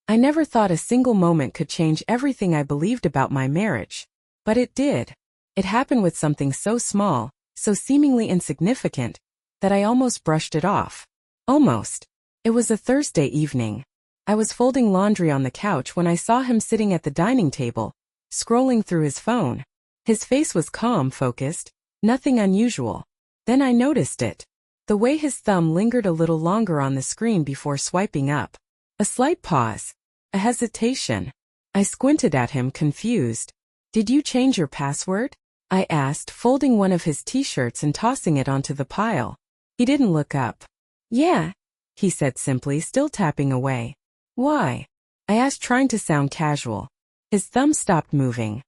I never thought a single moment could change everything I believed about my marriage. But it did. It happened with something so small, so seemingly insignificant, that I almost brushed it off. Almost. It was a Thursday evening. I was folding laundry on the couch when I saw him sitting at the dining table, scrolling through his phone. His face was calm, focused, nothing unusual. Then I noticed it. The way his thumb lingered a little longer on the screen before swiping up. A slight pause. A hesitation. I squinted at him, confused. "Did you change your password?" I asked, folding one of his t-shirts and tossing it onto the pile. He didn't look up. "Yeah," he said simply, still tapping away. "Why?" I asked, trying to sound casual. His thumb stopped moving.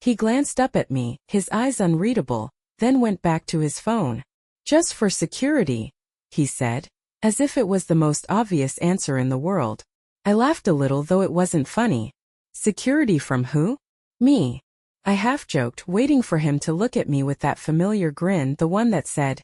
He glanced up at me, his eyes unreadable, then went back to his phone. "Just for security," he said, as if it was the most obvious answer in the world. I laughed a little, though it wasn't funny. Security from who? Me. I half-joked, waiting for him to look at me with that familiar grin, the one that said,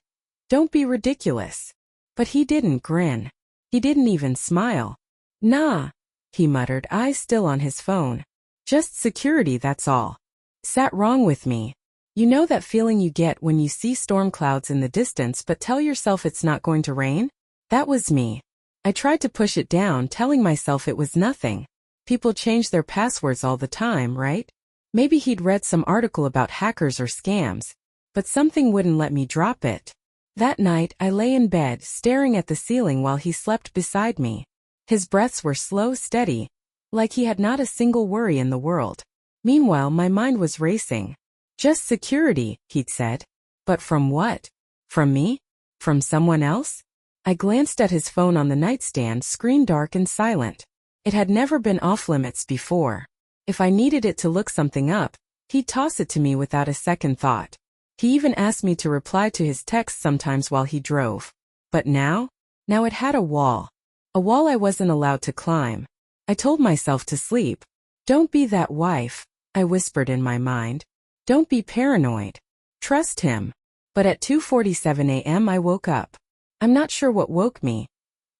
"Don't be ridiculous." But he didn't grin. He didn't even smile. "Nah," he muttered, eyes still on his phone. "Just security, that's all." Sat wrong with me. You know that feeling you get when you see storm clouds in the distance but tell yourself it's not going to rain? That was me. I tried to push it down, telling myself it was nothing. People change their passwords all the time, right? Maybe he'd read some article about hackers or scams, but something wouldn't let me drop it. That night, I lay in bed, staring at the ceiling while he slept beside me. His breaths were slow, steady, like he had not a single worry in the world. Meanwhile, my mind was racing. "Just security," he'd said. But from what? From me? From someone else? I glanced at his phone on the nightstand, screen dark and silent. It had never been off-limits before. If I needed it to look something up, he'd toss it to me without a second thought. He even asked me to reply to his texts sometimes while he drove. But now it had a wall. A wall I wasn't allowed to climb. I told myself to sleep. "Don't be that wife," I whispered in my mind. "Don't be paranoid. Trust him." But at 2:47 a.m. I woke up. I'm not sure what woke me.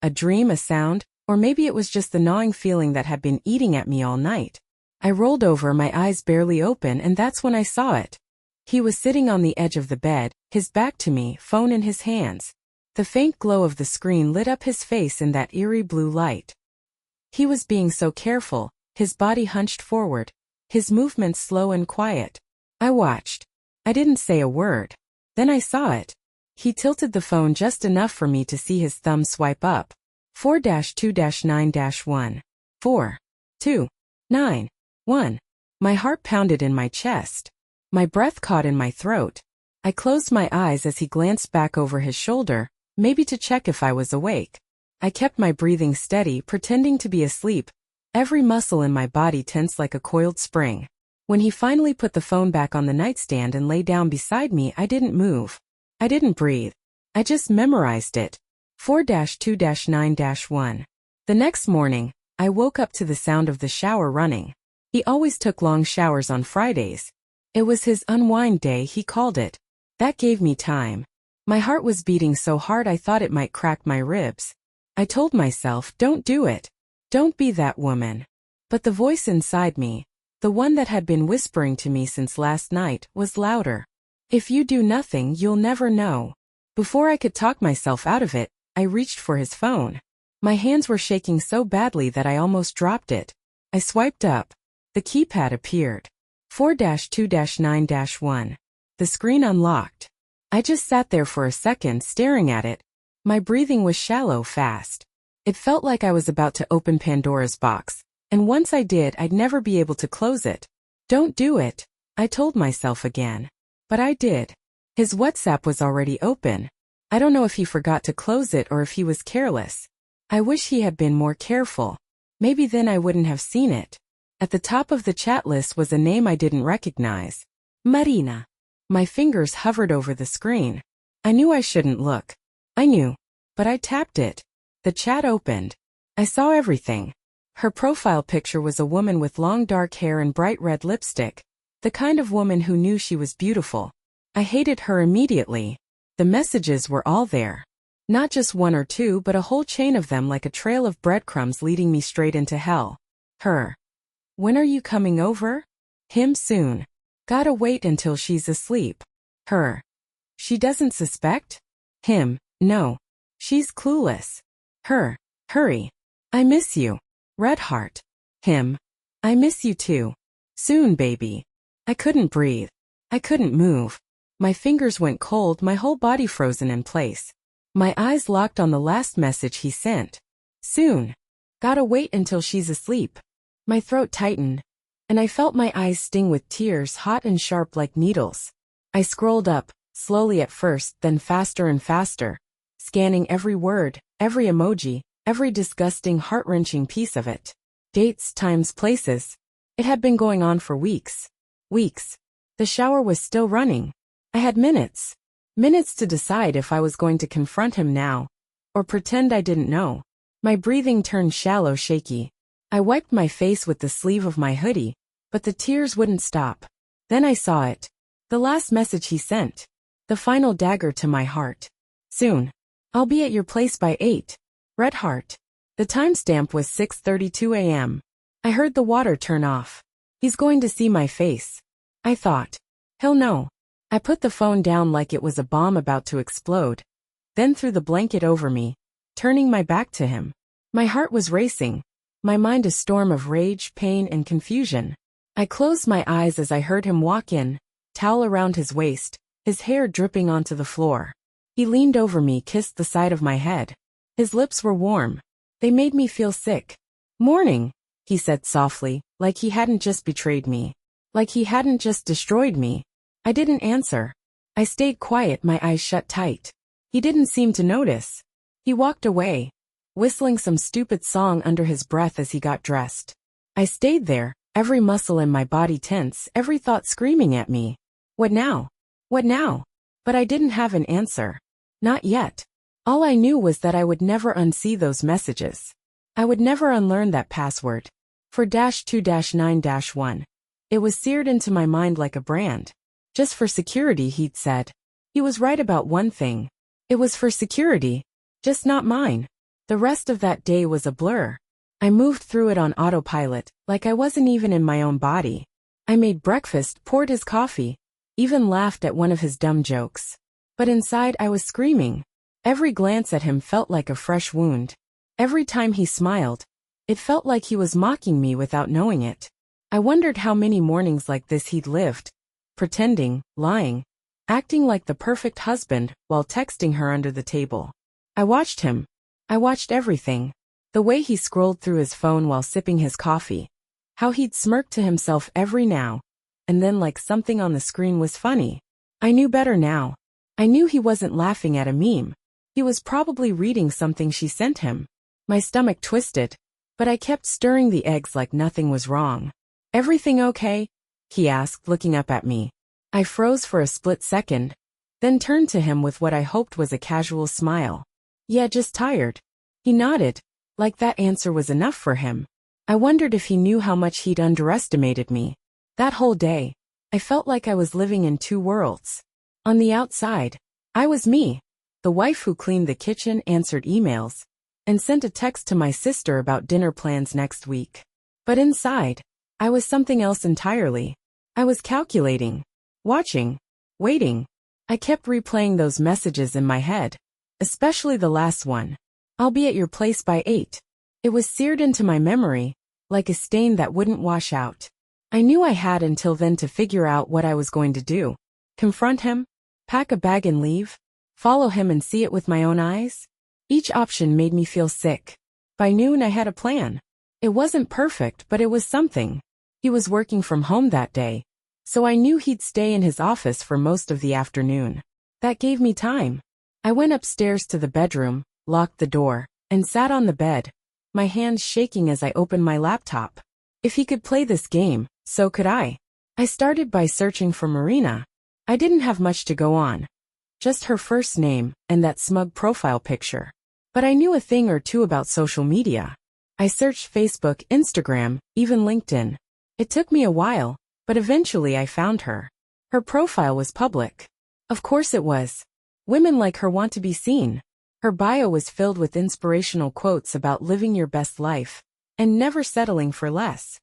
A dream, a sound, or maybe it was just the gnawing feeling that had been eating at me all night. I rolled over, my eyes barely open, and that's when I saw it. He was sitting on the edge of the bed, his back to me, phone in his hands. The faint glow of the screen lit up his face in that eerie blue light. He was being so careful, his body hunched forward, his movements slow and quiet. I watched. I didn't say a word. Then I saw it. He tilted the phone just enough for me to see his thumb swipe up. 4-2-9-1. 4-2-9-1. My heart pounded in my chest. My breath caught in my throat. I closed my eyes as he glanced back over his shoulder, maybe to check if I was awake. I kept my breathing steady, pretending to be asleep, every muscle in my body tense like a coiled spring. When he finally put the phone back on the nightstand and lay down beside me, I didn't move. I didn't breathe. I just memorized it. 4-2-9-1. The next morning, I woke up to the sound of the shower running. He always took long showers on Fridays. It was his unwind day, he called it. That gave me time. My heart was beating so hard I thought it might crack my ribs. I told myself, "Don't do it. Don't be that woman." But the voice inside me, the one that had been whispering to me since last night, was louder. "If you do nothing, you'll never know." Before I could talk myself out of it, I reached for his phone. My hands were shaking so badly that I almost dropped it. I swiped up. The keypad appeared. 4-2-9-1. The screen unlocked. I just sat there for a second, staring at it. My breathing was shallow, fast. It felt like I was about to open Pandora's box, and once I did, I'd never be able to close it. "Don't do it," I told myself again. But I did. His WhatsApp was already open. I don't know if he forgot to close it or if he was careless. I wish he had been more careful. Maybe then I wouldn't have seen it. At the top of the chat list was a name I didn't recognize. Marina. My fingers hovered over the screen. I knew I shouldn't look. I knew. But I tapped it. The chat opened. I saw everything. Her profile picture was a woman with long dark hair and bright red lipstick. The kind of woman who knew she was beautiful. I hated her immediately. The messages were all there. Not just one or two, but a whole chain of them, like a trail of breadcrumbs leading me straight into hell. Her. When are you coming over? Him soon. Gotta wait until she's asleep. Her. She doesn't suspect? Him. No. She's clueless. Her. Hurry. I miss you. Red heart. Him. I miss you too. Soon, baby. I couldn't breathe. I couldn't move. My fingers went cold, my whole body frozen in place. My eyes locked on the last message he sent. Soon. Gotta wait until she's asleep. My throat tightened, and I felt my eyes sting with tears, hot and sharp like needles. I scrolled up, slowly at first, then faster and faster, scanning every word, every emoji, every disgusting, heart-wrenching piece of it. Dates, times, places. It had been going on for weeks. Weeks. The shower was still running. I had minutes. Minutes to decide if I was going to confront him now, or pretend I didn't know. My breathing turned shallow, shaky. I wiped my face with the sleeve of my hoodie, but the tears wouldn't stop. Then I saw it. The last message he sent. The final dagger to my heart. Soon. I'll be at your place by 8. Red heart. The timestamp was 6:32 a.m. I heard the water turn off. He's going to see my face. I thought. He'll know. I put the phone down like it was a bomb about to explode, then threw the blanket over me, turning my back to him. My heart was racing, my mind a storm of rage, pain, and confusion. I closed my eyes as I heard him walk in, towel around his waist, his hair dripping onto the floor. He leaned over me, kissed the side of my head. His lips were warm. They made me feel sick. Morning, he said softly, like he hadn't just betrayed me. Like he hadn't just destroyed me. I didn't answer. I stayed quiet, my eyes shut tight. He didn't seem to notice. He walked away, whistling some stupid song under his breath as he got dressed. I stayed there, every muscle in my body tense, every thought screaming at me. What now? What now? But I didn't have an answer. Not yet. All I knew was that I would never unsee those messages. I would never unlearn that password. For -2-9-1. It was seared into my mind like a brand. Just for security, he'd said. He was right about one thing. It was for security, just not mine. The rest of that day was a blur. I moved through it on autopilot, like I wasn't even in my own body. I made breakfast, poured his coffee, even laughed at one of his dumb jokes. But inside I was screaming. Every glance at him felt like a fresh wound. Every time he smiled, it felt like he was mocking me without knowing it. I wondered how many mornings like this he'd lived. Pretending, lying, acting like the perfect husband while texting her under the table. I watched him. I watched everything. The way he scrolled through his phone while sipping his coffee. How he'd smirk to himself every now and then like something on the screen was funny. I knew better now. I knew he wasn't laughing at a meme. He was probably reading something she sent him. My stomach twisted, but I kept stirring the eggs like nothing was wrong. Everything okay? He asked, looking up at me. I froze for a split second, then turned to him with what I hoped was a casual smile. Yeah, just tired. He nodded, like that answer was enough for him. I wondered if he knew how much he'd underestimated me. That whole day, I felt like I was living in two worlds. On the outside, I was me, the wife who cleaned the kitchen, answered emails, and sent a text to my sister about dinner plans next week. But inside, I was something else entirely. I was calculating, watching, waiting. I kept replaying those messages in my head, especially the last one. I'll be at your place by 8. It was seared into my memory, like a stain that wouldn't wash out. I knew I had until then to figure out what I was going to do. Confront him? Pack a bag and leave? Follow him and see it with my own eyes? Each option made me feel sick. By noon I had a plan. It wasn't perfect, but it was something. He was working from home that day, so I knew he'd stay in his office for most of the afternoon. That gave me time. I went upstairs to the bedroom, locked the door, and sat on the bed, my hands shaking as I opened my laptop. If he could play this game, so could I. I started by searching for Marina. I didn't have much to go on. Just her first name and that smug profile picture. But I knew a thing or two about social media. I searched Facebook, Instagram, even LinkedIn. It took me a while, but eventually I found her. Her profile was public. Of course it was. Women like her want to be seen. Her bio was filled with inspirational quotes about living your best life and never settling for less.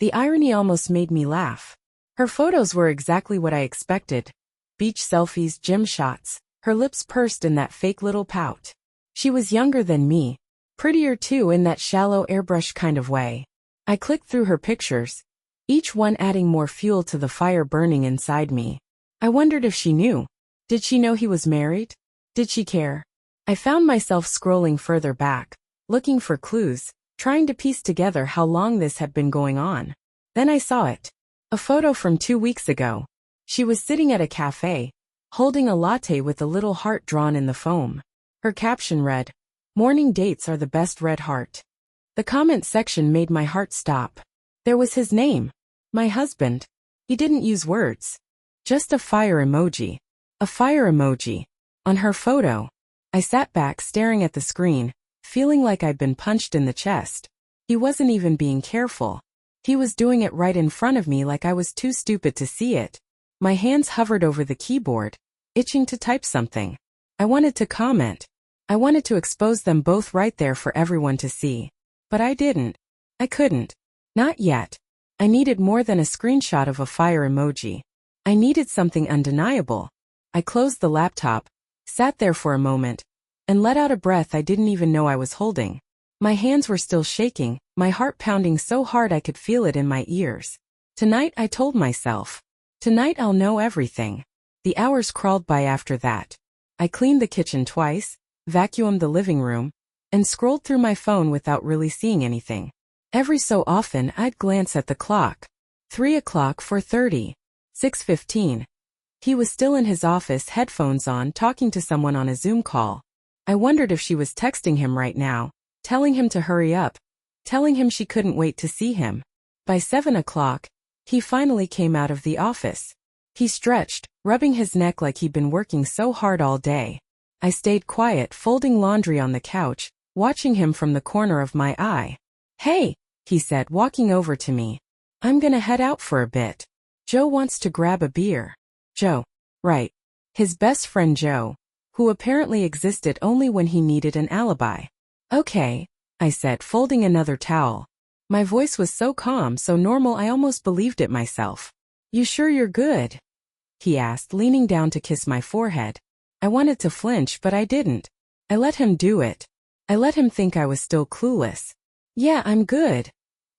The irony almost made me laugh. Her photos were exactly what I expected. Beach selfies, gym shots, her lips pursed in that fake little pout. She was younger than me, prettier too in that shallow airbrush kind of way. I clicked through her pictures, each one adding more fuel to the fire burning inside me. I wondered if she knew. Did she know he was married? Did she care? I found myself scrolling further back, looking for clues, trying to piece together how long this had been going on. Then I saw it. A photo from 2 weeks ago. She was sitting at a cafe, holding a latte with a little heart drawn in the foam. Her caption read, "Morning dates are the best, red heart." The comment section made my heart stop. There was his name. My husband. He didn't use words. Just a fire emoji. A fire emoji. On her photo. I sat back staring at the screen, feeling like I'd been punched in the chest. He wasn't even being careful. He was doing it right in front of me like I was too stupid to see it. My hands hovered over the keyboard, itching to type something. I wanted to comment. I wanted to expose them both right there for everyone to see. But I didn't. I couldn't. Not yet. I needed more than a screenshot of a fire emoji. I needed something undeniable. I closed the laptop, sat there for a moment, and let out a breath I didn't even know I was holding. My hands were still shaking, my heart pounding so hard I could feel it in my ears. Tonight, I told myself. Tonight I'll know everything. The hours crawled by after that. I cleaned the kitchen twice, vacuumed the living room, and scrolled through my phone without really seeing anything. Every so often I'd glance at the clock. 3 o'clock, 4:30. 6:15. He was still in his office, headphones on, talking to someone on a Zoom call. I wondered if she was texting him right now, telling him to hurry up, telling him she couldn't wait to see him. By 7 o'clock, he finally came out of the office. He stretched, rubbing his neck like he'd been working so hard all day. I stayed quiet, folding laundry on the couch, watching him from the corner of my eye. "Hey," he said, walking over to me. "I'm gonna head out for a bit. Joe wants to grab a beer." Joe. Right. His best friend Joe, who apparently existed only when he needed an alibi. "Okay," I said, folding another towel. My voice was so calm, so normal I almost believed it myself. "You sure you're good?" he asked, leaning down to kiss my forehead. I wanted to flinch, but I didn't. I let him do it. I let him think I was still clueless. "Yeah, I'm good,"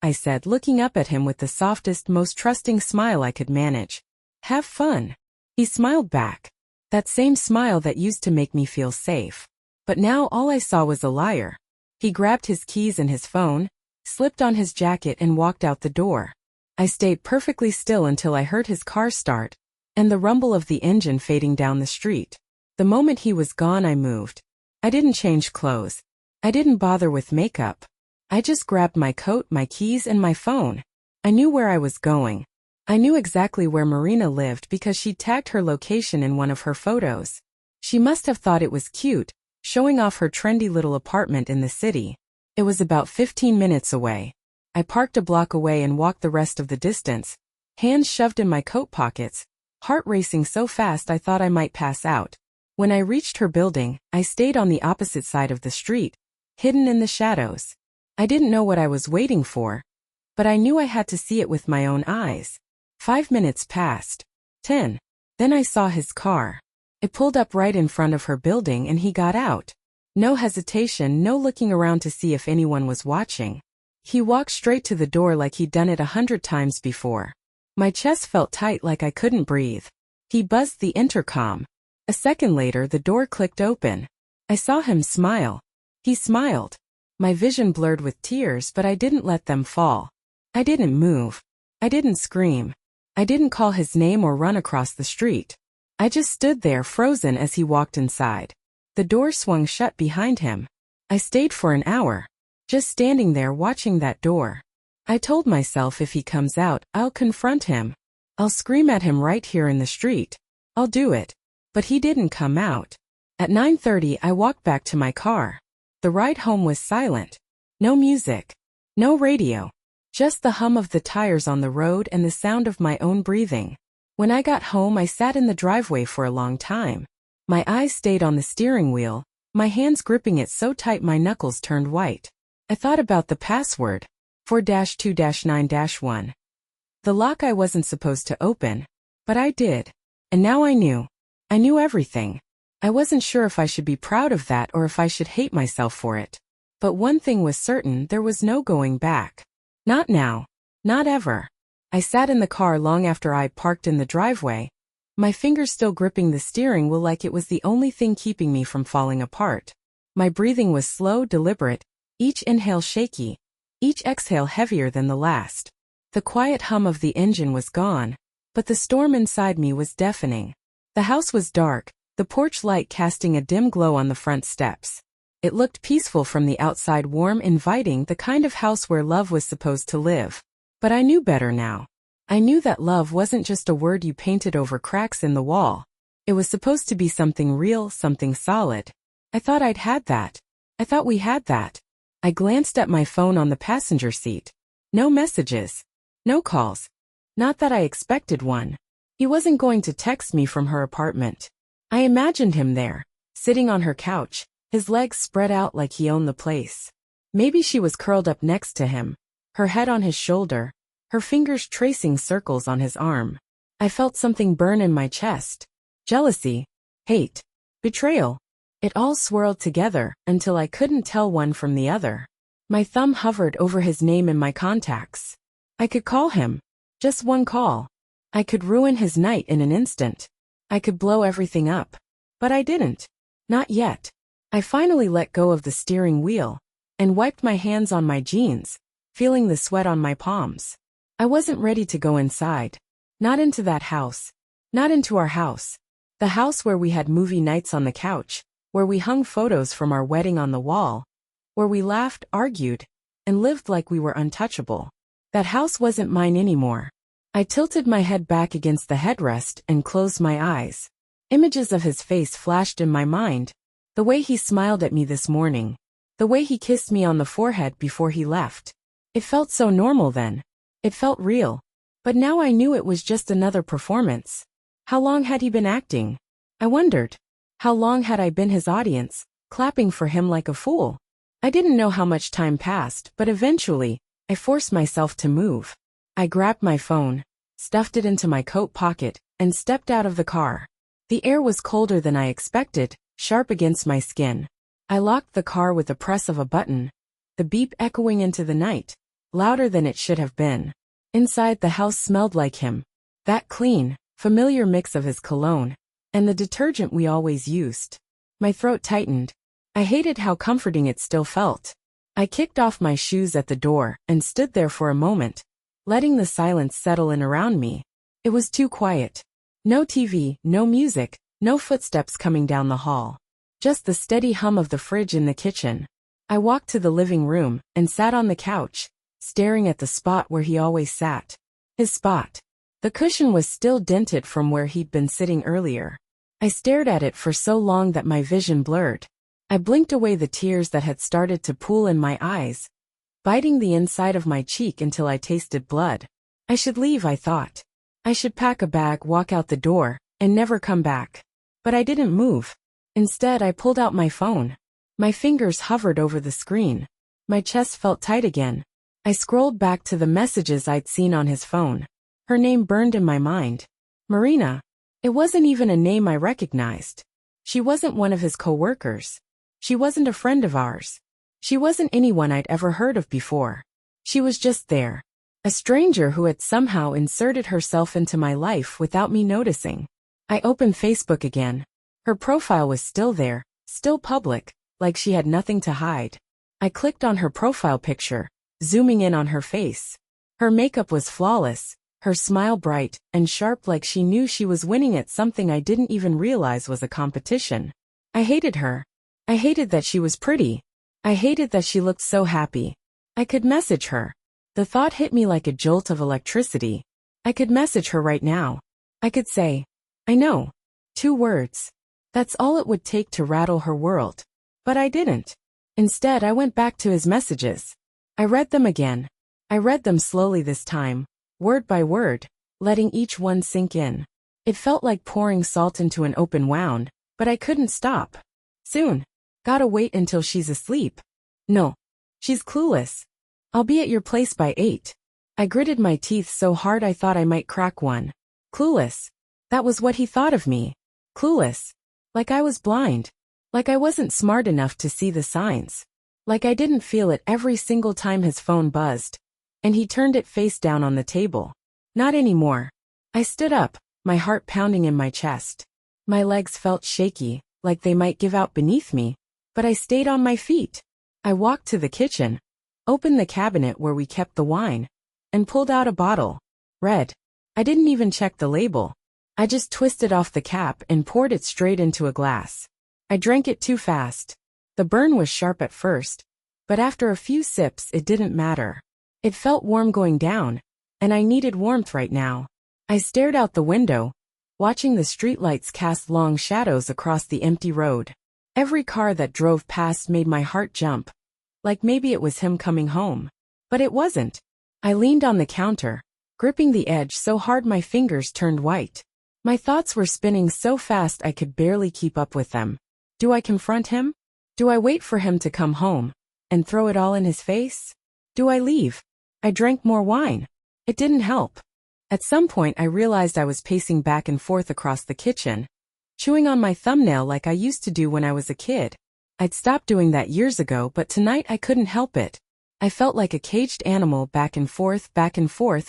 I said, looking up at him with the softest, most trusting smile I could manage. "Have fun." He smiled back. That same smile that used to make me feel safe. But now all I saw was a liar. He grabbed his keys and his phone, slipped on his jacket and walked out the door. I stayed perfectly still until I heard his car start, and the rumble of the engine fading down the street. The moment he was gone, I moved. I didn't change clothes. I didn't bother with makeup. I just grabbed my coat, my keys, and my phone. I knew where I was going. I knew exactly where Marina lived because she'd tagged her location in one of her photos. She must have thought it was cute, showing off her trendy little apartment in the city. It was about 15 minutes away. I parked a block away and walked the rest of the distance, hands shoved in my coat pockets, heart racing so fast I thought I might pass out. When I reached her building, I stayed on the opposite side of the street, hidden in the shadows. I didn't know what I was waiting for, but I knew I had to see it with my own eyes. 5 minutes passed. 10. Then I saw his car. It pulled up right in front of her building and he got out. No hesitation, no looking around to see if anyone was watching. He walked straight to the door like he'd done it 100 times before. My chest felt tight like I couldn't breathe. He buzzed the intercom. A second later, the door clicked open. I saw him smile. He smiled. My vision blurred with tears, but I didn't let them fall. I didn't move. I didn't scream. I didn't call his name or run across the street. I just stood there frozen as he walked inside. The door swung shut behind him. I stayed for an hour, just standing there watching that door. I told myself if he comes out, I'll confront him. I'll scream at him right here in the street. I'll do it. But he didn't come out. At 9:30, I walked back to my car. The ride home was silent. No music. No radio. Just the hum of the tires on the road and the sound of my own breathing. When I got home, I sat in the driveway for a long time. My eyes stayed on the steering wheel, my hands gripping it so tight my knuckles turned white. I thought about the password, 4-2-9-1. The lock I wasn't supposed to open, but I did. And now I knew. I knew everything. I wasn't sure if I should be proud of that or if I should hate myself for it. But one thing was certain, there was no going back. Not now. Not ever. I sat in the car long after I'd parked in the driveway, my fingers still gripping the steering wheel like it was the only thing keeping me from falling apart. My breathing was slow, deliberate, each inhale shaky, each exhale heavier than the last. The quiet hum of the engine was gone, but the storm inside me was deafening. The house was dark, the porch light casting a dim glow on the front steps. It looked peaceful from the outside, warm, inviting, the kind of house where love was supposed to live. But I knew better now. I knew that love wasn't just a word you painted over cracks in the wall. It was supposed to be something real, something solid. I thought I'd had that. I thought we had that. I glanced at my phone on the passenger seat. No messages. No calls. Not that I expected one. He wasn't going to text me from her apartment. I imagined him there, sitting on her couch, his legs spread out like he owned the place. Maybe she was curled up next to him, her head on his shoulder, her fingers tracing circles on his arm. I felt something burn in my chest. Jealousy, hate, betrayal. It all swirled together until I couldn't tell one from the other. My thumb hovered over his name in my contacts. I could call him. Just one call. I could ruin his night in an instant. I could blow everything up. But I didn't. Not yet. I finally let go of the steering wheel and wiped my hands on my jeans, feeling the sweat on my palms. I wasn't ready to go inside. Not into that house. Not into our house. The house where we had movie nights on the couch, where we hung photos from our wedding on the wall, where we laughed, argued, and lived like we were untouchable. That house wasn't mine anymore. I tilted my head back against the headrest and closed my eyes. Images of his face flashed in my mind. The way he smiled at me this morning. The way he kissed me on the forehead before he left. It felt so normal then. It felt real. But now I knew it was just another performance. How long had he been acting? I wondered. How long had I been his audience, clapping for him like a fool? I didn't know how much time passed, but eventually, I forced myself to move. I grabbed my phone, stuffed it into my coat pocket, and stepped out of the car. The air was colder than I expected, sharp against my skin. I locked the car with the press of a button, the beep echoing into the night, louder than it should have been. Inside, the house smelled like him. That clean, familiar mix of his cologne and the detergent we always used. My throat tightened. I hated how comforting it still felt. I kicked off my shoes at the door and stood there for a moment, letting the silence settle in around me. It was too quiet. No TV, no music, no footsteps coming down the hall. Just the steady hum of the fridge in the kitchen. I walked to the living room and sat on the couch, staring at the spot where he always sat. His spot. The cushion was still dented from where he'd been sitting earlier. I stared at it for so long that my vision blurred. I blinked away the tears that had started to pool in my eyes, biting the inside of my cheek until I tasted blood. I should leave, I thought. I should pack a bag, walk out the door, and never come back. But I didn't move. Instead, I pulled out my phone. My fingers hovered over the screen. My chest felt tight again. I scrolled back to the messages I'd seen on his phone. Her name burned in my mind. Marina. It wasn't even a name I recognized. She wasn't one of his co-workers. She wasn't a friend of ours. She wasn't anyone I'd ever heard of before. She was just there. A stranger who had somehow inserted herself into my life without me noticing. I opened Facebook again. Her profile was still there, still public, like she had nothing to hide. I clicked on her profile picture, zooming in on her face. Her makeup was flawless, her smile bright and sharp like she knew she was winning at something I didn't even realize was a competition. I hated her. I hated that she was pretty. I hated that she looked so happy. I could message her. The thought hit me like a jolt of electricity. I could message her right now. I could say, I know. 2 words. That's all it would take to rattle her world. But I didn't. Instead, I went back to his messages. I read them again. I read them slowly this time, word by word, letting each one sink in. It felt like pouring salt into an open wound, but I couldn't stop. Soon. Gotta wait until she's asleep. No. She's clueless. I'll be at your place by 8. I gritted my teeth so hard I thought I might crack one. Clueless. That was what he thought of me. Clueless. Like I was blind. Like I wasn't smart enough to see the signs. Like I didn't feel it every single time his phone buzzed. And he turned it face down on the table. Not anymore. I stood up, my heart pounding in my chest. My legs felt shaky, like they might give out beneath me, but I stayed on my feet. I walked to the kitchen, opened the cabinet where we kept the wine, and pulled out a bottle. Red. I didn't even check the label. I just twisted off the cap and poured it straight into a glass. I drank it too fast. The burn was sharp at first, but after a few sips it didn't matter. It felt warm going down, and I needed warmth right now. I stared out the window, watching the streetlights cast long shadows across the empty road. Every car that drove past made my heart jump, like maybe it was him coming home. But it wasn't. I leaned on the counter, gripping the edge so hard my fingers turned white. My thoughts were spinning so fast I could barely keep up with them. Do I confront him? Do I wait for him to come home and throw it all in his face? Do I leave? I drank more wine. It didn't help. At some point I realized I was pacing back and forth across the kitchen, chewing on my thumbnail like I used to do when I was a kid. I'd stopped doing that years ago, but tonight I couldn't help it. I felt like a caged animal, back and forth,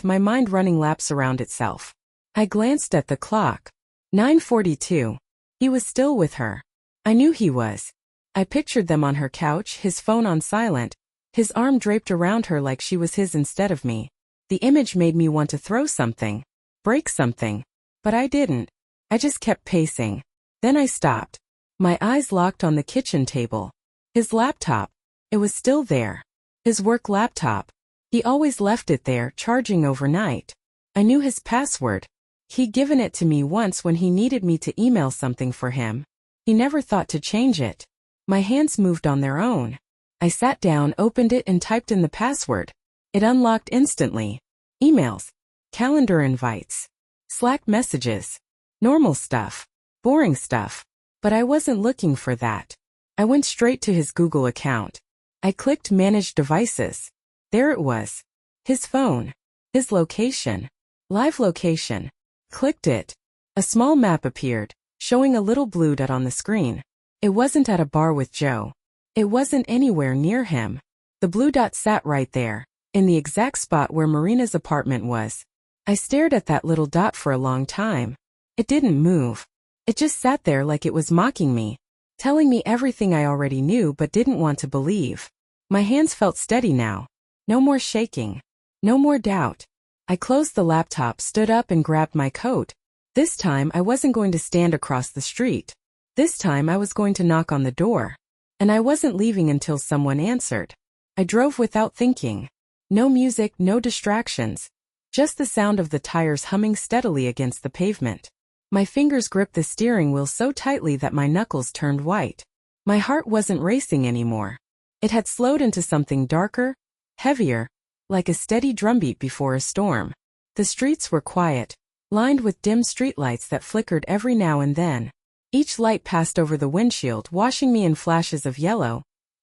my mind running laps around itself. I glanced at the clock. 9:42. He was still with her. I knew he was. I pictured them on her couch, his phone on silent, his arm draped around her like she was his instead of me. The image made me want to throw something, break something. But I didn't. I just kept pacing. Then I stopped. My eyes locked on the kitchen table. His laptop. It was still there. His work laptop. He always left it there, charging overnight. I knew his password. He'd given it to me once when he needed me to email something for him. He never thought to change it. My hands moved on their own. I sat down, opened it, and typed in the password. It unlocked instantly. Emails. Calendar invites. Slack messages. Normal stuff. Boring stuff. But I wasn't looking for that. I went straight to his Google account. I clicked Manage Devices. There it was. His phone. His location. Live location. Clicked it. A small map appeared, showing a little blue dot on the screen. It wasn't at a bar with Joe. It wasn't anywhere near him. The blue dot sat right there, in the exact spot where Marina's apartment was. I stared at that little dot for a long time. It didn't move. It just sat there like it was mocking me, telling me everything I already knew but didn't want to believe. My hands felt steady now. No more shaking. No more doubt. I closed the laptop, stood up, and grabbed my coat. This time I wasn't going to stand across the street. This time I was going to knock on the door. And I wasn't leaving until someone answered. I drove without thinking. No music, no distractions. Just the sound of the tires humming steadily against the pavement. My fingers gripped the steering wheel so tightly that my knuckles turned white. My heart wasn't racing anymore. It had slowed into something darker, heavier, like a steady drumbeat before a storm. The streets were quiet, lined with dim streetlights that flickered every now and then. Each light passed over the windshield, washing me in flashes of yellow,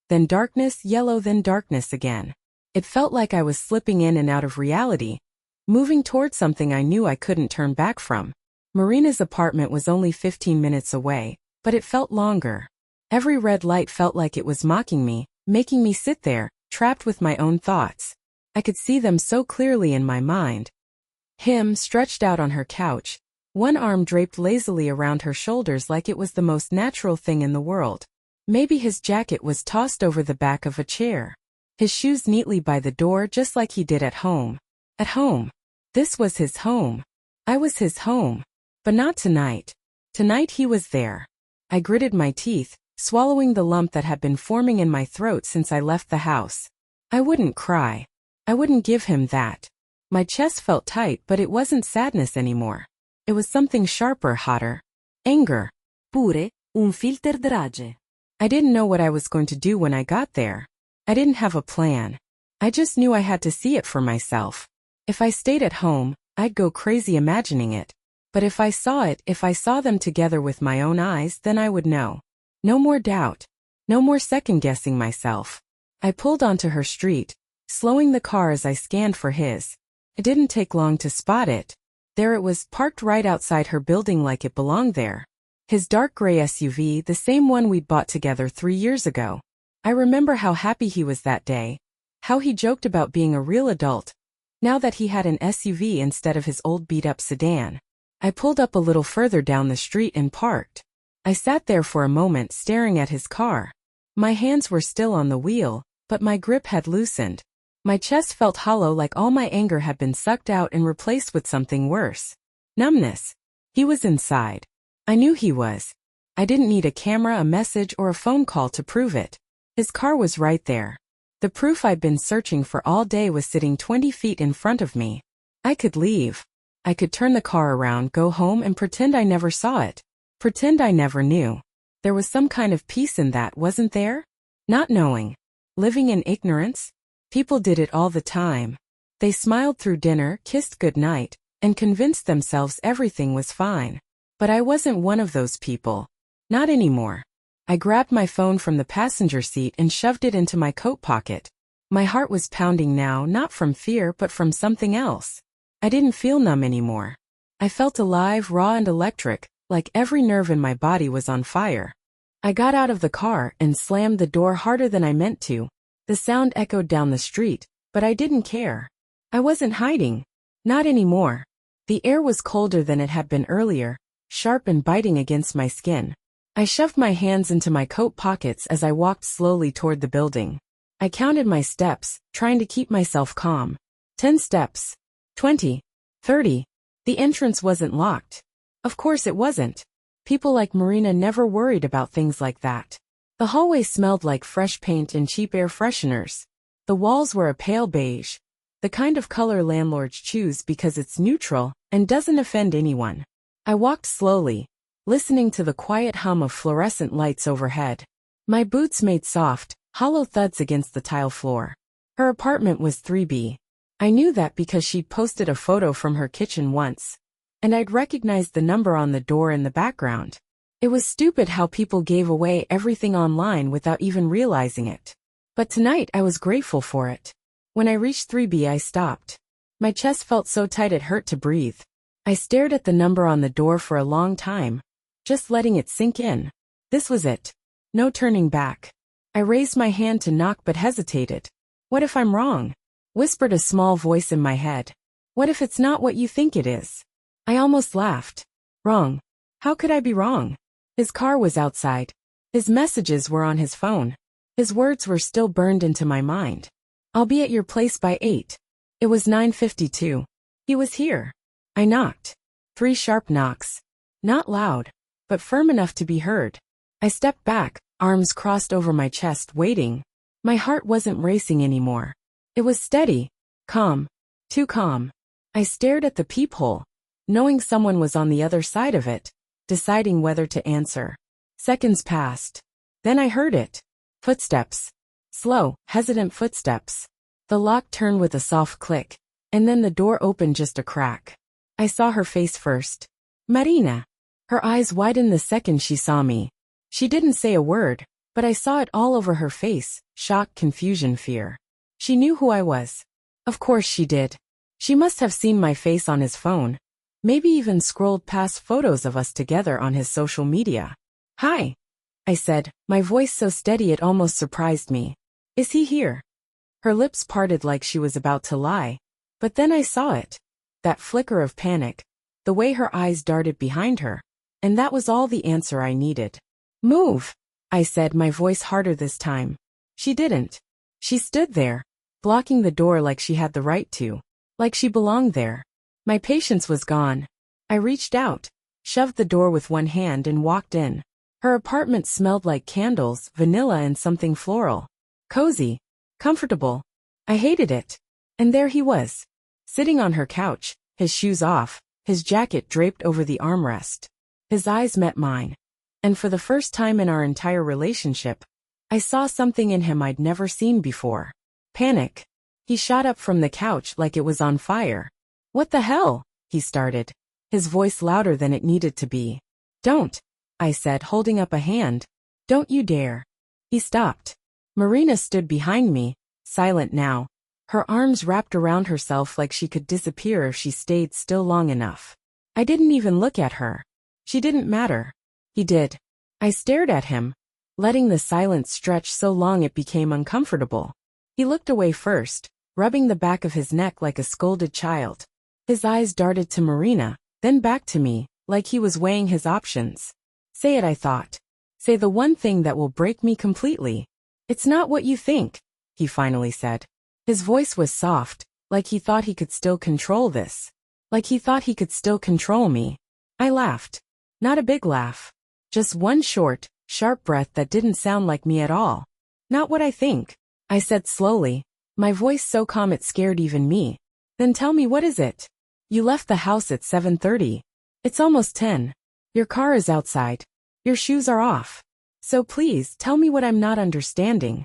then darkness, yellow, then darkness again. It felt like I was slipping in and out of reality, moving toward something I knew I couldn't turn back from. Marina's apartment was only 15 minutes away, but it felt longer. Every red light felt like it was mocking me, making me sit there, trapped with my own thoughts. I could see them so clearly in my mind. Him, stretched out on her couch, one arm draped lazily around her shoulders like it was the most natural thing in the world. Maybe his jacket was tossed over the back of a chair. His shoes neatly by the door, just like he did at home. At home. This was his home. I was his home. But not tonight. Tonight he was there. I gritted my teeth, swallowing the lump that had been forming in my throat since I left the house. I wouldn't cry. I wouldn't give him that. My chest felt tight, but it wasn't sadness anymore. It was something sharper, hotter. Anger. Pure, un filter de rage. I didn't know what I was going to do when I got there. I didn't have a plan. I just knew I had to see it for myself. If I stayed at home, I'd go crazy imagining it. But if I saw it, if I saw them together with my own eyes, then I would know. No more doubt. No more second-guessing myself. I pulled onto her street, slowing the car as I scanned for his. It didn't take long to spot it. There it was, parked right outside her building like it belonged there. His dark gray SUV, the same one we'd bought together 3 years ago. I remember how happy he was that day. How he joked about being a real adult, now that he had an SUV instead of his old beat-up sedan. I pulled up a little further down the street and parked. I sat there for a moment staring at his car. My hands were still on the wheel, but my grip had loosened. My chest felt hollow, like all my anger had been sucked out and replaced with something worse. Numbness. He was inside. I knew he was. I didn't need a camera, a message, or a phone call to prove it. His car was right there. The proof I'd been searching for all day was sitting 20 feet in front of me. I could leave. I could turn the car around, go home, and pretend I never saw it. Pretend I never knew. There was some kind of peace in that, wasn't there? Not knowing. Living in ignorance. People did it all the time. They smiled through dinner, kissed goodnight, and convinced themselves everything was fine. But I wasn't one of those people. Not anymore. I grabbed my phone from the passenger seat and shoved it into my coat pocket. My heart was pounding now, not from fear but from something else. I didn't feel numb anymore. I felt alive, raw and electric, like every nerve in my body was on fire. I got out of the car and slammed the door harder than I meant to. The sound echoed down the street, but I didn't care. I wasn't hiding. Not anymore. The air was colder than it had been earlier, sharp and biting against my skin. I shoved my hands into my coat pockets as I walked slowly toward the building. I counted my steps, trying to keep myself calm. 10 steps. 20. 30. The entrance wasn't locked. Of course it wasn't. People like Marina never worried about things like that. The hallway smelled like fresh paint and cheap air fresheners. The walls were a pale beige, the kind of color landlords choose because it's neutral and doesn't offend anyone. I walked slowly, listening to the quiet hum of fluorescent lights overhead. My boots made soft, hollow thuds against the tile floor. Her apartment was 3B. I knew that because she'd posted a photo from her kitchen once, and I'd recognized the number on the door in the background. It was stupid how people gave away everything online without even realizing it. But tonight I was grateful for it. When I reached 3B, I stopped. My chest felt so tight it hurt to breathe. I stared at the number on the door for a long time, just letting it sink in. This was it. No turning back. I raised my hand to knock but hesitated. What if I'm wrong? Whispered a small voice in my head. What if it's not what you think it is? I almost laughed. Wrong. How could I be wrong? His car was outside. His messages were on his phone. His words were still burned into my mind. I'll be at your place by 8. It was 9:52. He was here. I knocked. 3 sharp knocks. Not loud, but firm enough to be heard. I stepped back, arms crossed over my chest, waiting. My heart wasn't racing anymore. It was steady, calm, too calm. I stared at the peephole, knowing someone was on the other side of it, deciding whether to answer. Seconds passed. Then I heard it. Footsteps. Slow, hesitant footsteps. The lock turned with a soft click, and then the door opened just a crack. I saw her face first. Marina. Her eyes widened the second she saw me. She didn't say a word, but I saw it all over her face, shock, confusion, fear. She knew who I was. Of course she did. She must have seen my face on his phone. Maybe even scrolled past photos of us together on his social media. Hi, I said, my voice so steady it almost surprised me. Is he here? Her lips parted like she was about to lie. But then I saw it. That flicker of panic. The way her eyes darted behind her. And that was all the answer I needed. Move, I said, my voice harder this time. She didn't. She stood there, blocking the door like she had the right to. Like she belonged there. My patience was gone. I reached out, shoved the door with one hand and walked in. Her apartment smelled like candles, vanilla and something floral. Cozy. Comfortable. I hated it. And there he was. Sitting on her couch, his shoes off, his jacket draped over the armrest. His eyes met mine. And for the first time in our entire relationship, I saw something in him I'd never seen before. Panic. He shot up from the couch like it was on fire. What the hell? He started, his voice louder than it needed to be. Don't, I said, holding up a hand. Don't you dare. He stopped. Marina stood behind me, silent now, her arms wrapped around herself like she could disappear if she stayed still long enough. I didn't even look at her. She didn't matter. He did. I stared at him, letting the silence stretch so long it became uncomfortable. He looked away first, rubbing the back of his neck like a scolded child. His eyes darted to Marina, then back to me, like he was weighing his options. Say it, I thought. Say the one thing that will break me completely. It's not what you think, he finally said. His voice was soft, like he thought he could still control this. Like he thought he could still control me. I laughed. Not a big laugh. Just one short, sharp breath that didn't sound like me at all. Not what I think, I said slowly, my voice so calm it scared even me. Then tell me, what is it? You left the house at 7:30. It's almost 10. Your car is outside. Your shoes are off. So please tell me what I'm not understanding.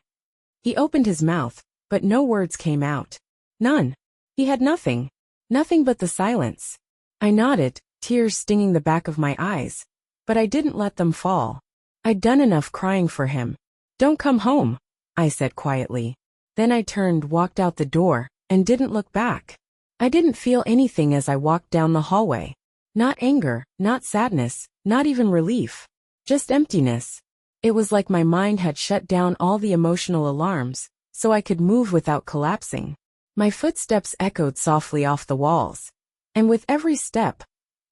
He opened his mouth, but no words came out. None. He had nothing. Nothing but the silence. I nodded, tears stinging the back of my eyes. But I didn't let them fall. I'd done enough crying for him. Don't come home, I said quietly. Then I turned, walked out the door, and didn't look back. I didn't feel anything as I walked down the hallway. Not anger, not sadness, not even relief. Just emptiness. It was like my mind had shut down all the emotional alarms, so I could move without collapsing. My footsteps echoed softly off the walls. And with every step,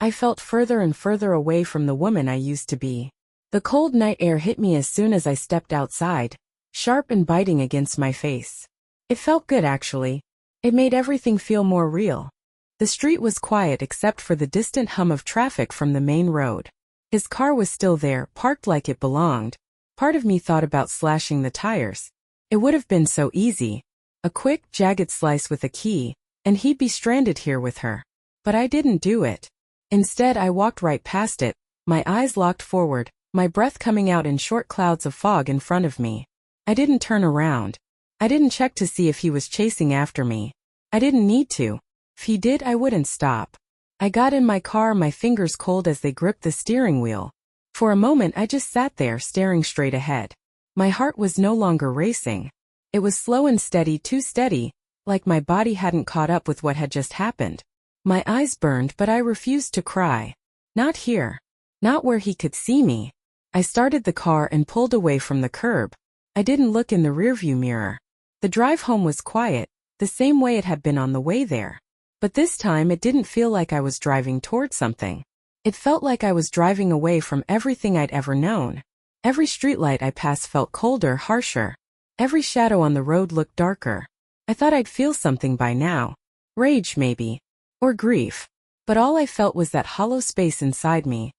I felt further and further away from the woman I used to be. The cold night air hit me as soon as I stepped outside, sharp and biting against my face. It felt good, actually. It made everything feel more real. The street was quiet except for the distant hum of traffic from the main road. His car was still there, parked like it belonged. Part of me thought about slashing the tires. It would have been so easy. A quick, jagged slice with a key, and he'd be stranded here with her. But I didn't do it. Instead, I walked right past it, my eyes locked forward, my breath coming out in short clouds of fog in front of me. I didn't turn around. I didn't check to see if he was chasing after me. I didn't need to. If he did, I wouldn't stop. I got in my car, my fingers cold as they gripped the steering wheel. For a moment, I just sat there staring straight ahead. My heart was no longer racing. It was slow and steady, too steady, like my body hadn't caught up with what had just happened. My eyes burned, but I refused to cry. Not here. Not where he could see me. I started the car and pulled away from the curb. I didn't look in the rearview mirror. The drive home was quiet, the same way it had been on the way there. But this time it didn't feel like I was driving toward something. It felt like I was driving away from everything I'd ever known. Every streetlight I passed felt colder, harsher. Every shadow on the road looked darker. I thought I'd feel something by now. Rage, maybe. Or grief. But all I felt was that hollow space inside me.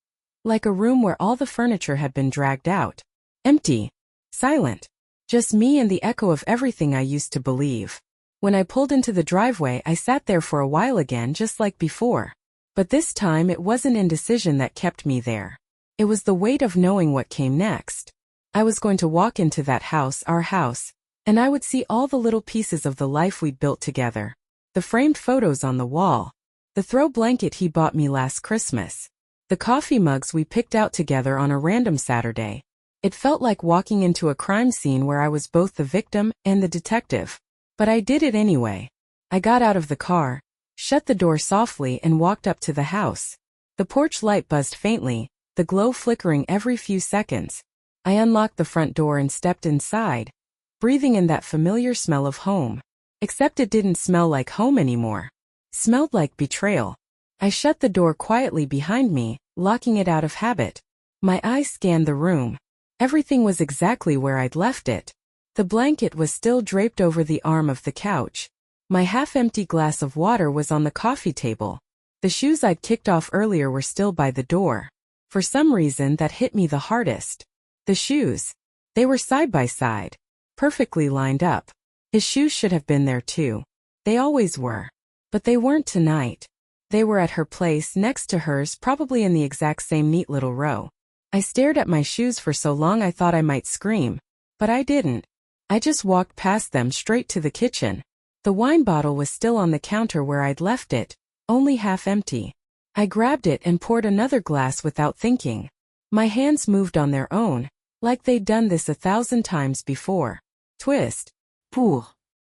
Like a room where all the furniture had been dragged out. Empty. Silent. Just me and the echo of everything I used to believe. When I pulled into the driveway, I sat there for a while again, just like before. But this time it wasn't indecision that kept me there. It was the weight of knowing what came next. I was going to walk into that house, our house, and I would see all the little pieces of the life we'd built together. The framed photos on the wall. The throw blanket he bought me last Christmas. The coffee mugs we picked out together on a random Saturday. It felt like walking into a crime scene where I was both the victim and the detective. But I did it anyway. I got out of the car, shut the door softly, and walked up to the house. The porch light buzzed faintly, the glow flickering every few seconds. I unlocked the front door and stepped inside, breathing in that familiar smell of home. Except it didn't smell like home anymore. Smelled like betrayal. I shut the door quietly behind me, locking it out of habit. My eyes scanned the room. Everything was exactly where I'd left it. The blanket was still draped over the arm of the couch. My half-empty glass of water was on the coffee table. The shoes I'd kicked off earlier were still by the door. For some reason that hit me the hardest. The shoes. They were side by side. Perfectly lined up. His shoes should have been there too. They always were. But they weren't tonight. They were at her place next to hers, probably in the exact same neat little row. I stared at my shoes for so long I thought I might scream. But I didn't. I just walked past them straight to the kitchen. The wine bottle was still on the counter where I'd left it, only half empty. I grabbed it and poured another glass without thinking. My hands moved on their own, Like they'd done this 1,000 times before. Twist. Pour.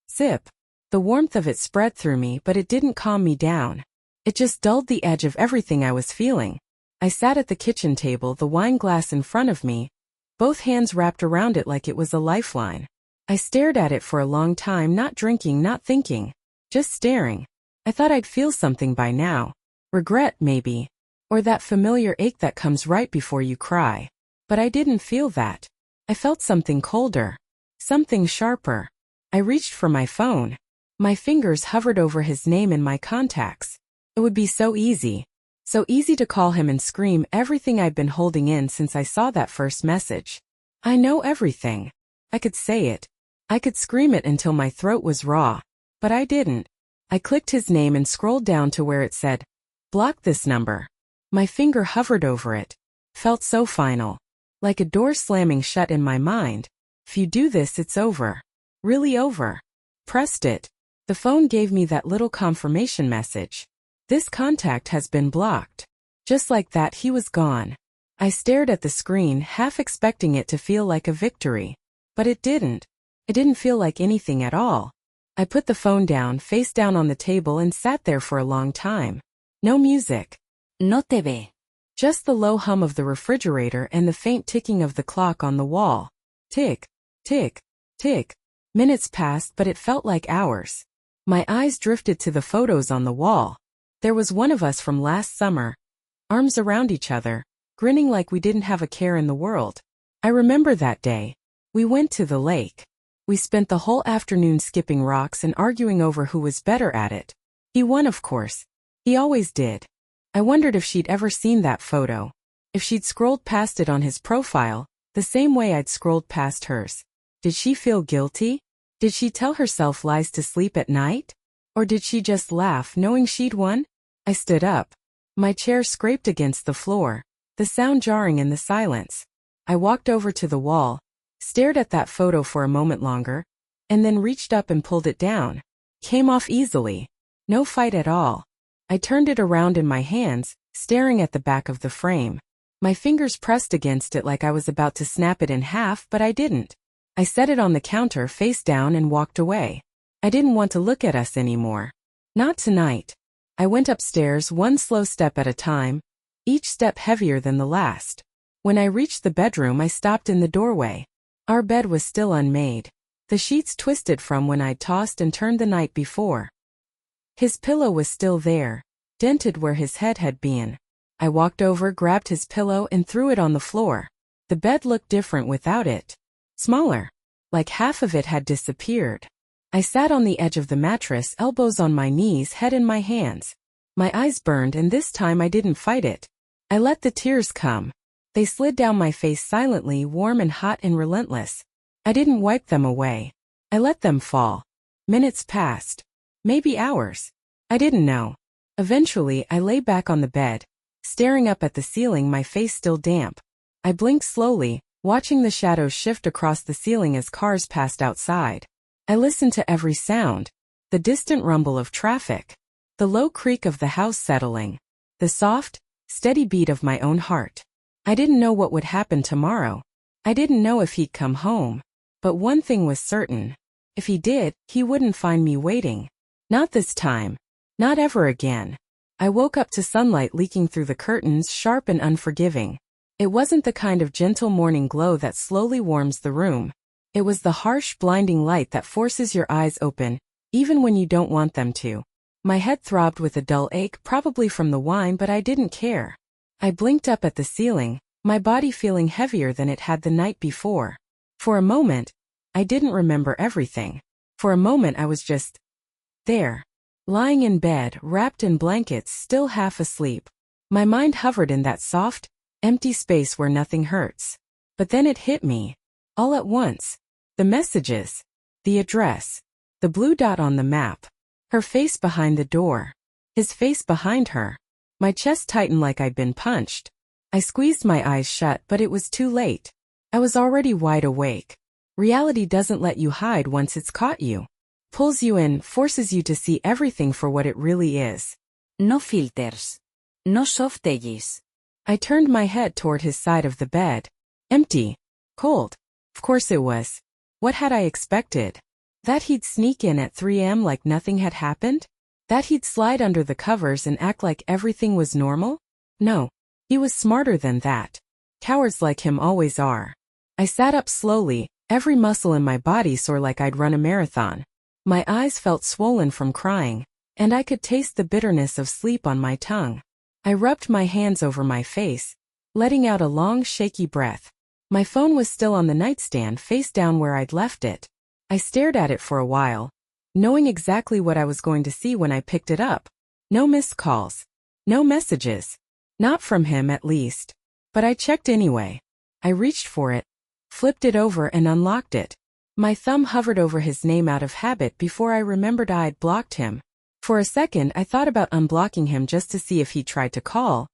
Sip. The warmth of it spread through me, but it didn't calm me down. It just dulled the edge of everything I was feeling. I sat at the kitchen table, the wine glass in front of me, both hands wrapped around it like it was a lifeline. I stared at it for a long time, not drinking, not thinking, just staring. I thought I'd feel something by now. Regret, maybe. Or that familiar ache that comes right before you cry. But I didn't feel that. I felt something colder. Something sharper. I reached for my phone. My fingers hovered over his name in my contacts. It would be so easy. So easy to call him and scream everything I'd been holding in since I saw that first message. I know everything. I could say it. I could scream it until my throat was raw. But I didn't. I clicked his name and scrolled down to where it said, "Block this number." My finger hovered over it. Felt so final. Like a door slamming shut in my mind. If you do this, it's over. Really over. Pressed it. The phone gave me that little confirmation message. This contact has been blocked. Just like that, he was gone. I stared at the screen, half expecting it to feel like a victory. But it didn't. It didn't feel like anything at all. I put the phone down, face down on the table, and sat there for a long time. No music. No te ve. Just the low hum of the refrigerator and the faint ticking of the clock on the wall. Tick, tick, tick. Minutes passed, but it felt like hours. My eyes drifted to the photos on the wall. There was one of us from last summer, arms around each other, grinning like we didn't have a care in the world. I remember that day. We went to the lake. We spent the whole afternoon skipping rocks and arguing over who was better at it. He won, of course. He always did. I wondered if she'd ever seen that photo. If she'd scrolled past it on his profile, the same way I'd scrolled past hers. Did she feel guilty? Did she tell herself lies to sleep at night? Or did she just laugh knowing she'd won? I stood up. My chair scraped against the floor, the sound jarring in the silence. I walked over to the wall, stared at that photo for a moment longer, and then reached up and pulled it down. Came off easily. No fight at all. I turned it around in my hands, staring at the back of the frame. My fingers pressed against it like I was about to snap it in half, but I didn't. I set it on the counter face down and walked away. I didn't want to look at us anymore. Not tonight. I went upstairs, one slow step at a time, each step heavier than the last. When I reached the bedroom, I stopped in the doorway. Our bed was still unmade. The sheets twisted from when I'd tossed and turned the night before. His pillow was still there, dented where his head had been. I walked over, grabbed his pillow, and threw it on the floor. The bed looked different without it. Smaller. Like half of it had disappeared. I sat on the edge of the mattress, elbows on my knees, head in my hands. My eyes burned, and this time I didn't fight it. I let the tears come. They slid down my face silently, warm and hot and relentless. I didn't wipe them away. I let them fall. Minutes passed. Maybe hours. I didn't know. Eventually, I lay back on the bed, staring up at the ceiling, my face still damp. I blinked slowly, watching the shadows shift across the ceiling as cars passed outside. I listened to every sound, the distant rumble of traffic, the low creak of the house settling, the soft, steady beat of my own heart. I didn't know what would happen tomorrow. I didn't know if he'd come home. But one thing was certain. If he did, he wouldn't find me waiting. Not this time. Not ever again. I woke up to sunlight leaking through the curtains, sharp and unforgiving. It wasn't the kind of gentle morning glow that slowly warms the room. It was the harsh, blinding light that forces your eyes open, even when you don't want them to. My head throbbed with a dull ache, probably from the wine, but I didn't care. I blinked up at the ceiling, my body feeling heavier than it had the night before. For a moment, I didn't remember everything. For a moment I was just there, lying in bed, wrapped in blankets, still half asleep. My mind hovered in that soft, empty space where nothing hurts. But then it hit me. All at once. The messages. The address. The blue dot on the map. Her face behind the door. His face behind her. My chest tightened like I'd been punched. I squeezed my eyes shut, but it was too late. I was already wide awake. Reality doesn't let you hide once it's caught you. Pulls you in, forces you to see everything for what it really is. No filters. No soft edges. I turned my head toward his side of the bed. Empty. Cold. Of course it was. What had I expected? That he'd sneak in at 3 a.m. like nothing had happened? That he'd slide under the covers and act like everything was normal? No. He was smarter than that. Cowards like him always are. I sat up slowly, every muscle in my body sore like I'd run a marathon. My eyes felt swollen from crying, and I could taste the bitterness of sleep on my tongue. I rubbed my hands over my face, letting out a long, shaky breath. My phone was still on the nightstand face down where I'd left it. I stared at it for a while, knowing exactly what I was going to see when I picked it up. No missed calls. No messages. Not from him, at least. But I checked anyway. I reached for it, flipped it over and unlocked it. My thumb hovered over his name out of habit before I remembered I'd blocked him. For a second I thought about unblocking him just to see if he tried to call,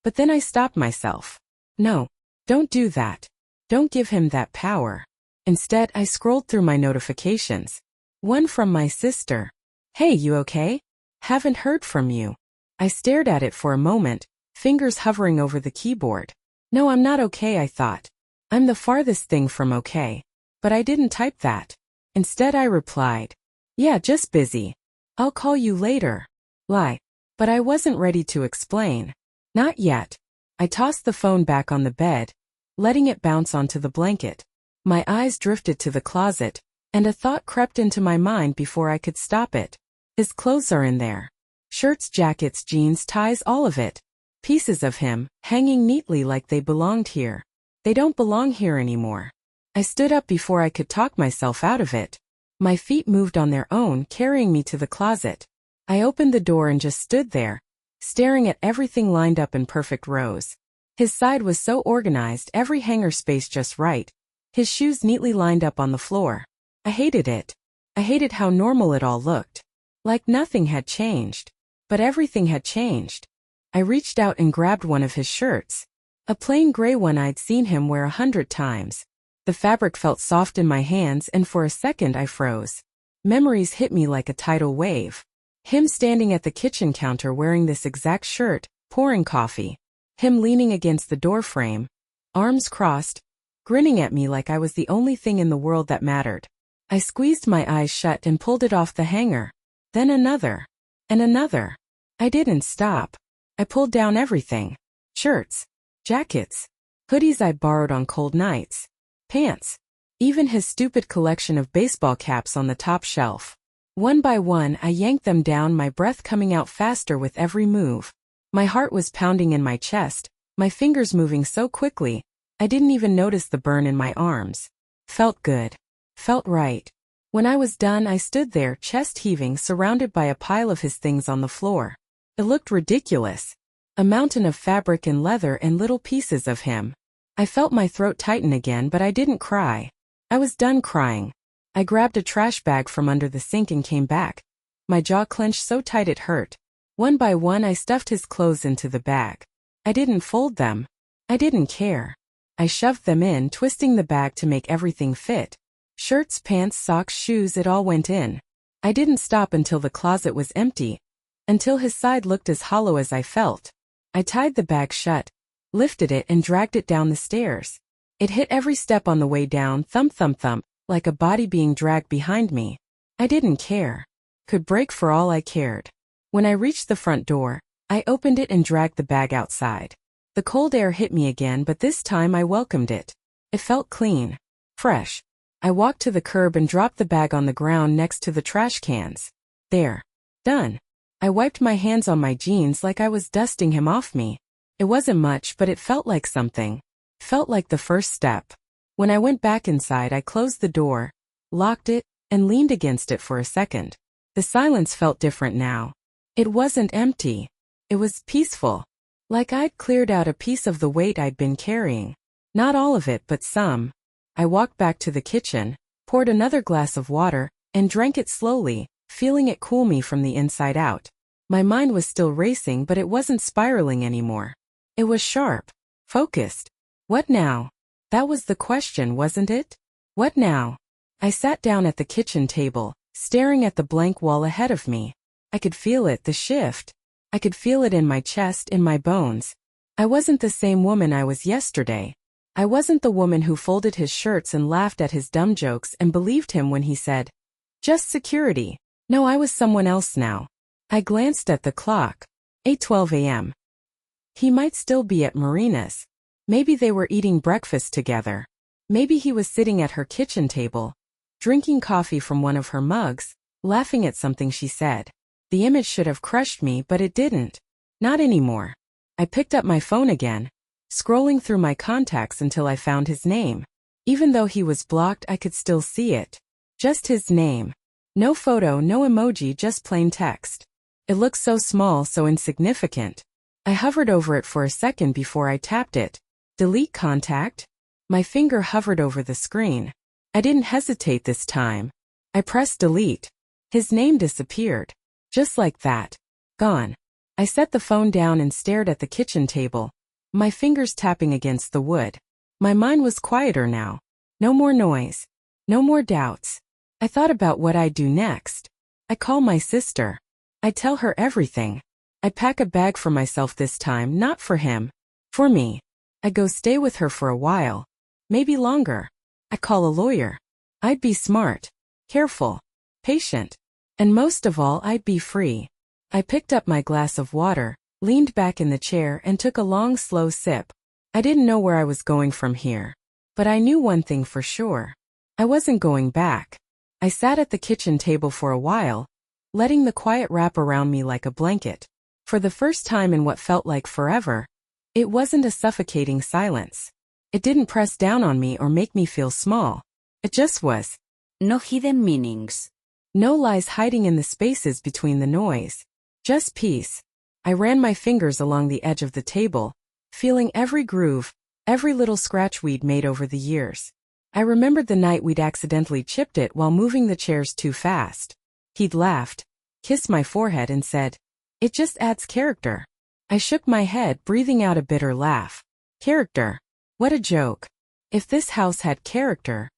but then I stopped myself. No, don't do that. Don't give him that power. Instead, I scrolled through my notifications. One from my sister. Hey, you okay? Haven't heard from you. I stared at it for a moment, fingers hovering over the keyboard. No, I'm not okay, I thought. I'm the farthest thing from okay. But I didn't type that. Instead, I replied, yeah, just busy. I'll call you later. Lie. But I wasn't ready to explain. Not yet. I tossed the phone back on the bed, letting it bounce onto the blanket. My eyes drifted to the closet, and a thought crept into my mind before I could stop it. His clothes are in there. Shirts, jackets, jeans, ties, all of it. Pieces of him, hanging neatly like they belonged here. They don't belong here anymore. I stood up before I could talk myself out of it. My feet moved on their own, carrying me to the closet. I opened the door and just stood there, staring at everything lined up in perfect rows. His side was so organized, every hanger space just right. His shoes neatly lined up on the floor. I hated it. I hated how normal it all looked. Like nothing had changed. But everything had changed. I reached out and grabbed one of his shirts. A plain gray one I'd seen him wear 100 times. The fabric felt soft in my hands and for a second I froze. Memories hit me like a tidal wave. Him standing at the kitchen counter wearing this exact shirt, pouring coffee. Him leaning against the doorframe, arms crossed, grinning at me like I was the only thing in the world that mattered. I squeezed my eyes shut and pulled it off the hanger. Then another. And another. I didn't stop. I pulled down everything. Shirts. Jackets. Hoodies I borrowed on cold nights. Pants. Even his stupid collection of baseball caps on the top shelf. One by one I yanked them down, my breath coming out faster with every move. My heart was pounding in my chest, my fingers moving so quickly, I didn't even notice the burn in my arms. Felt good. Felt right. When I was done, I stood there, chest heaving, surrounded by a pile of his things on the floor. It looked ridiculous. A mountain of fabric and leather and little pieces of him. I felt my throat tighten again, but I didn't cry. I was done crying. I grabbed a trash bag from under the sink and came back. My jaw clenched so tight it hurt. One by one I stuffed his clothes into the bag. I didn't fold them. I didn't care. I shoved them in, twisting the bag to make everything fit. Shirts, pants, socks, shoes, it all went in. I didn't stop until the closet was empty, until his side looked as hollow as I felt. I tied the bag shut, lifted it and dragged it down the stairs. It hit every step on the way down, thump thump thump, like a body being dragged behind me. I didn't care. Could break for all I cared. When I reached the front door, I opened it and dragged the bag outside. The cold air hit me again, but this time I welcomed it. It felt clean. Fresh. I walked to the curb and dropped the bag on the ground next to the trash cans. There. Done. I wiped my hands on my jeans like I was dusting him off me. It wasn't much, but it felt like something. Felt like the first step. When I went back inside, I closed the door, locked it, and leaned against it for a second. The silence felt different now. It wasn't empty. It was peaceful. Like I'd cleared out a piece of the weight I'd been carrying. Not all of it, but some. I walked back to the kitchen, poured another glass of water, and drank it slowly, feeling it cool me from the inside out. My mind was still racing, but it wasn't spiraling anymore. It was sharp. Focused. What now? That was the question, wasn't it? What now? I sat down at the kitchen table, staring at the blank wall ahead of me. I could feel it, the shift. I could feel it in my chest, in my bones. I wasn't the same woman I was yesterday. I wasn't the woman who folded his shirts and laughed at his dumb jokes and believed him when he said, "Just security." No, I was someone else now. I glanced at the clock. 8:12 a.m. He might still be at Marina's. Maybe they were eating breakfast together. Maybe he was sitting at her kitchen table, drinking coffee from one of her mugs, laughing at something she said. The image should have crushed me, but it didn't. Not anymore. I picked up my phone again, scrolling through my contacts until I found his name. Even though he was blocked, I could still see it. Just his name. No photo, no emoji, just plain text. It looked so small, so insignificant. I hovered over it for a second before I tapped it. Delete contact? My finger hovered over the screen. I didn't hesitate this time. I pressed delete. His name disappeared. Just like that. Gone. I set the phone down and stared at the kitchen table, my fingers tapping against the wood. My mind was quieter now. No more noise. No more doubts. I thought about what I'd do next. I call my sister. I tell her everything. I pack a bag for myself this time, not for him. For me. I go stay with her for a while. Maybe longer. I call a lawyer. I'd be smart, careful, patient. And most of all, I'd be free. I picked up my glass of water, leaned back in the chair and took a long, slow sip. I didn't know where I was going from here. But I knew one thing for sure. I wasn't going back. I sat at the kitchen table for a while, letting the quiet wrap around me like a blanket. For the first time in what felt like forever, it wasn't a suffocating silence. It didn't press down on me or make me feel small. It just was. No hidden meanings. No lies hiding in the spaces between the noise. Just peace. I ran my fingers along the edge of the table, feeling every groove, every little scratch we'd made over the years. I remembered the night we'd accidentally chipped it while moving the chairs too fast. He'd laughed, kissed my forehead and said, "It just adds character." I shook my head, breathing out a bitter laugh. Character? What a joke. If this house had character,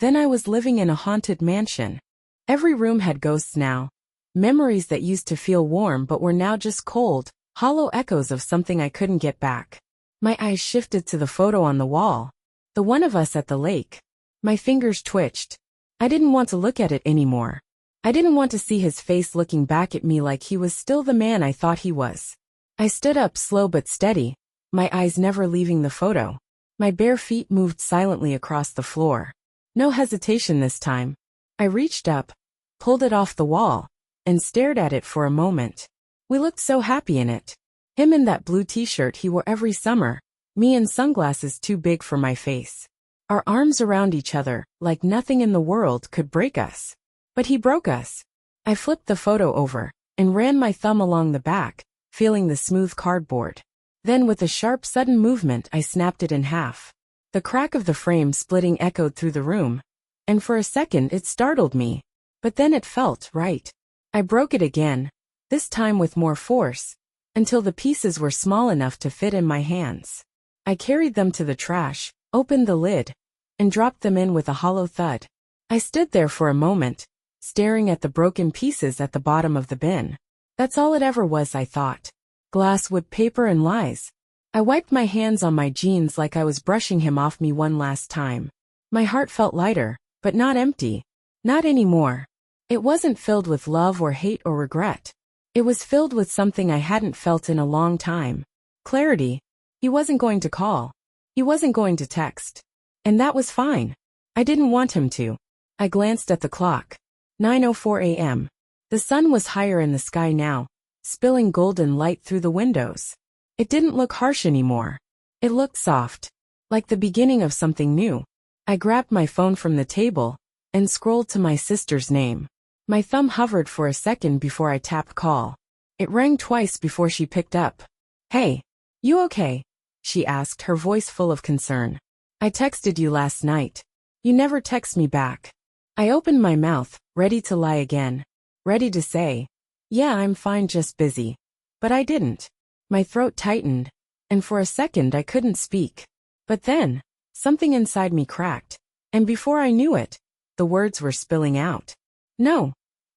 then I was living in a haunted mansion. Every room had ghosts now. Memories that used to feel warm but were now just cold, hollow echoes of something I couldn't get back. My eyes shifted to the photo on the wall. The one of us at the lake. My fingers twitched. I didn't want to look at it anymore. I didn't want to see his face looking back at me like he was still the man I thought he was. I stood up slow but steady, my eyes never leaving the photo. My bare feet moved silently across the floor. No hesitation this time. I reached up, pulled it off the wall, and stared at it for a moment. We looked so happy in it. Him in that blue t-shirt he wore every summer, me in sunglasses too big for my face. Our arms around each other, like nothing in the world could break us. But he broke us. I flipped the photo over, and ran my thumb along the back, feeling the smooth cardboard. Then with a sharp sudden movement I snapped it in half. The crack of the frame splitting echoed through the room, and for a second it startled me. But then it felt right. I broke it again, this time with more force, until the pieces were small enough to fit in my hands. I carried them to the trash, opened the lid, and dropped them in with a hollow thud. I stood there for a moment, staring at the broken pieces at the bottom of the bin. That's all it ever was, I thought. Glass, wood, paper, and lies. I wiped my hands on my jeans like I was brushing him off me one last time. My heart felt lighter, but not empty. Not anymore. It wasn't filled with love or hate or regret. It was filled with something I hadn't felt in a long time. Clarity. He wasn't going to call. He wasn't going to text. And that was fine. I didn't want him to. I glanced at the clock. 9:04 a.m. The sun was higher in the sky now, spilling golden light through the windows. It didn't look harsh anymore. It looked soft, like the beginning of something new. I grabbed my phone from the table and scrolled to my sister's name. My thumb hovered for a second before I tapped call. It rang twice before she picked up. "Hey, you okay?" she asked, her voice full of concern. "I texted you last night. You never text me back." I opened my mouth, ready to lie again. Ready to say, "Yeah, I'm fine, just busy." But I didn't. My throat tightened, and for a second I couldn't speak. But then, something inside me cracked, and before I knew it, the words were spilling out. "No,"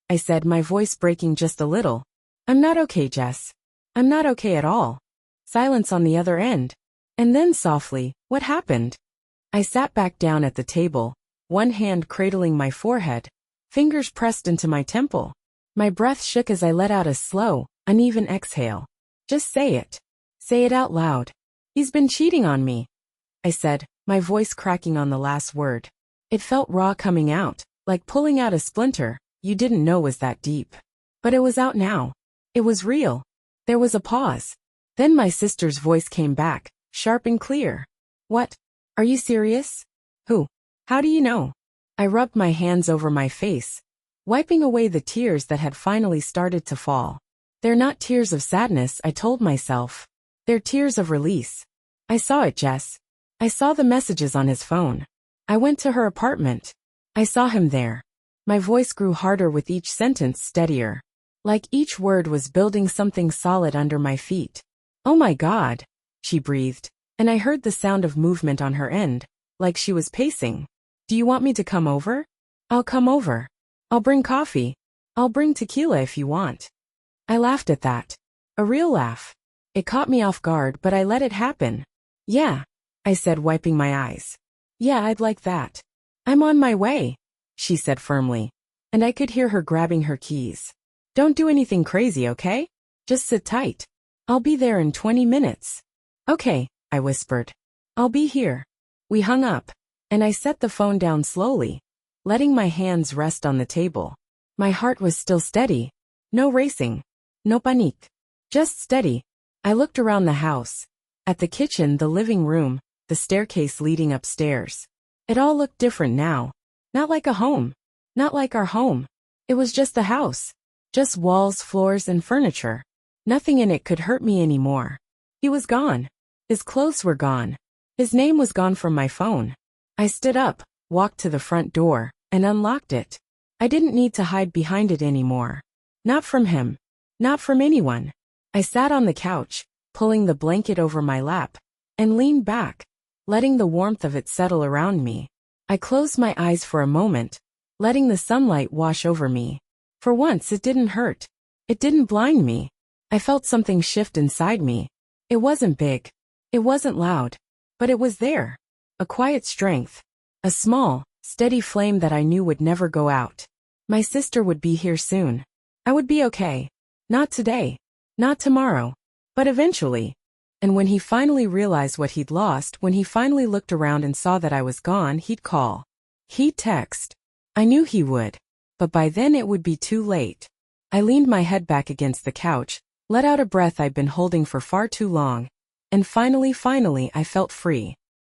I said, my voice breaking just a little. "I'm not okay, Jess. I'm not okay at all." Silence on the other end. And then softly, "What happened?" I sat back down at the table, one hand cradling my forehead, fingers pressed into my temple. My breath shook as I let out a slow, uneven exhale. Just say it. Say it out loud. He's been cheating on me, I said, my voice cracking on the last word. It felt raw coming out, like pulling out a splinter you didn't know was that deep. But it was out now. It was real. There was a pause. Then my sister's voice came back, sharp and clear. What? Are you serious? Who? How do you know? I rubbed my hands over my face, wiping away the tears that had finally started to fall. They're not tears of sadness, I told myself. They're tears of release. I saw it, Jess. I saw the messages on his phone. I went to her apartment. I saw him there. My voice grew harder with each sentence, steadier. Like each word was building something solid under my feet. Oh my God, she breathed, and I heard the sound of movement on her end, like she was pacing. Do you want me to come over? I'll come over. I'll bring coffee. I'll bring tequila if you want. I laughed at that. A real laugh. It caught me off guard, but I let it happen. Yeah, I said, wiping my eyes. Yeah, I'd like that. I'm on my way, she said firmly, and I could hear her grabbing her keys. Don't do anything crazy, okay? Just sit tight. I'll be there in 20 minutes. Okay, I whispered. I'll be here. We hung up, and I set the phone down slowly, letting my hands rest on the table. My heart was still steady. No racing. No panique. Just steady. I looked around the house. At the kitchen, the living room, the staircase leading upstairs. It all looked different now. Not like a home. Not like our home. It was just a house. Just walls, floors, and furniture. Nothing in it could hurt me anymore. He was gone. His clothes were gone. His name was gone from my phone. I stood up, walked to the front door, and unlocked it. I didn't need to hide behind it anymore. Not from him. Not from anyone. I sat on the couch, pulling the blanket over my lap, and leaned back, letting the warmth of it settle around me. I closed my eyes for a moment, letting the sunlight wash over me. For once it didn't hurt. It didn't blind me. I felt something shift inside me. It wasn't big. It wasn't loud. But it was there. A quiet strength. A small, steady flame that I knew would never go out. My sister would be here soon. I would be okay. Not today. Not tomorrow. But eventually. And when he finally realized what he'd lost, when he finally looked around and saw that I was gone, he'd call. He'd text. I knew he would. But by then it would be too late. I leaned my head back against the couch, let out a breath I'd been holding for far too long, and finally I felt free.